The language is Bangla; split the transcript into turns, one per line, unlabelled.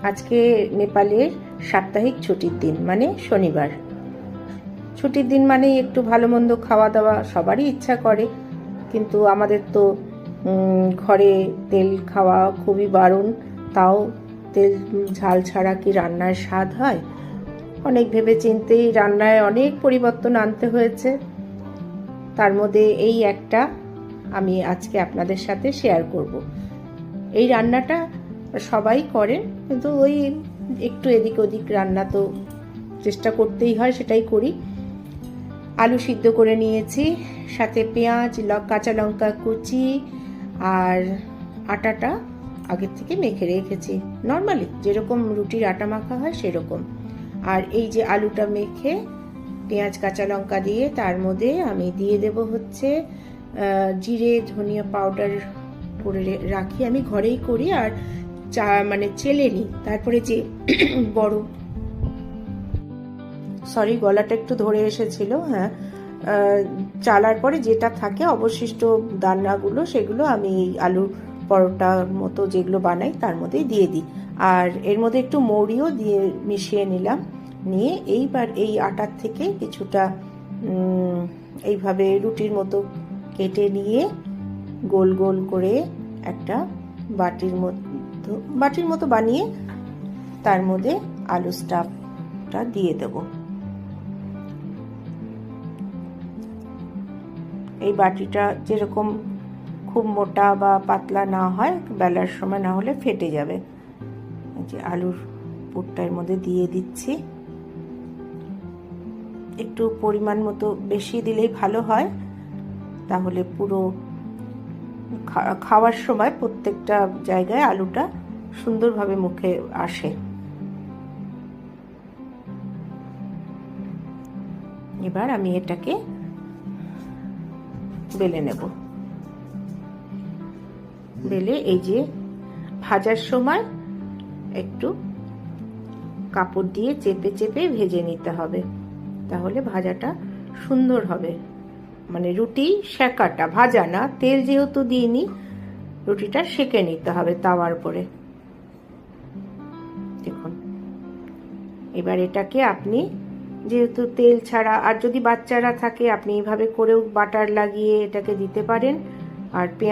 আজকে নেপালের সাপ্তাহিক ছুটির দিন, মানে শনিবার। ছুটির দিন মানেই একটু ভালো মন্দ খাওয়া দাওয়া সবারই ইচ্ছা করে, কিন্তু আমাদের তো ঘরে তেল খাওয়া খুবই বারণ। তাও তেল ঝাল ছাড়া কি রান্নার স্বাদ হয়? অনেক ভেবে চিন্তেই রান্নায় অনেক পরিবর্তন আনতে হয়েছে। তার মধ্যে এই একটা আমি আজকে আপনাদের সাথে শেয়ার করব। এই রান্নাটা সবাই করেন, কিন্তু ওই একটু এদিক ওদিক রান্না তো চেষ্টা করতেই হয়, সেটাই করি। আলু সিদ্ধ করে নিয়েছি, সাথে পেঁয়াজ, কাঁচা লঙ্কা কুচি আর আটাটা আগের থেকে মেখে রেখেছি, নর্মালি যেরকম রুটির আটা মাখা হয় সেরকম। আর এই যে আলুটা মেখে পেঁয়াজ কাঁচা লঙ্কা দিয়ে তার মধ্যে আমি দিয়ে দেব হচ্ছে জিরে ধনিয়া পাউডার করে রাখি, আমি ঘরেই করি, আর মানে চেলে নিই। তারপরে যে বড় গলাটা একটু ধরে এসেছিল, হ্যাঁ, চালার পরে যেটা থাকে অবশিষ্ট দানাগুলো, সেগুলো আমি আলুর পরোটার মতো যেগুলো বানাই তার মধ্যে দিয়ে দিই। আর এর মধ্যে একটু মৌরিও দিয়ে মিশিয়ে নিলাম। নিয়ে এইবার এই আটার থেকে কিছুটা এইভাবে রুটির মতো কেটে নিয়ে গোল গোল করে একটা বাটির মতো বানিয়ে তার মধ্যে আলু স্টাফটা দিয়ে দেব। এই বাটিটা যেরকম খুব মোটা বা পাতলা না হয়, বেলার সময় না হলে ফেটে যাবে। যে আলুর পুরটা এর মধ্যে দিয়ে দিচ্ছি, একটু পরিমাণ মতো বেশি দিলেই ভালো হয়, তাহলে পুরো খাওয়ার সময় প্রত্যেকটা জায়গায় আলুটা সুন্দরভাবে মুখে আসে। এবার আমি এটাকে বেলে নেব। বেলে এই যে ভাজার সময় একটু কাপড় দিয়ে চেপে চেপে ভেজে নিতে হবে, তাহলে ভাজাটা সুন্দর হবে। মানে রুটি সেকাটা, ভাজা না, তেল যেহেতু দিইনি, রুটিটা সেকে নিতে হবে তাওয়ার উপরে। দেখুন, এবার এটাকে আপনি যেহেতু তেল ছাড়া, আর যদি বাচ্চারা থাকে আপনি এইভাবে করেও বাটার লাগিয়ে এটাকে দিতে পারেন। আর পেঁয়াজ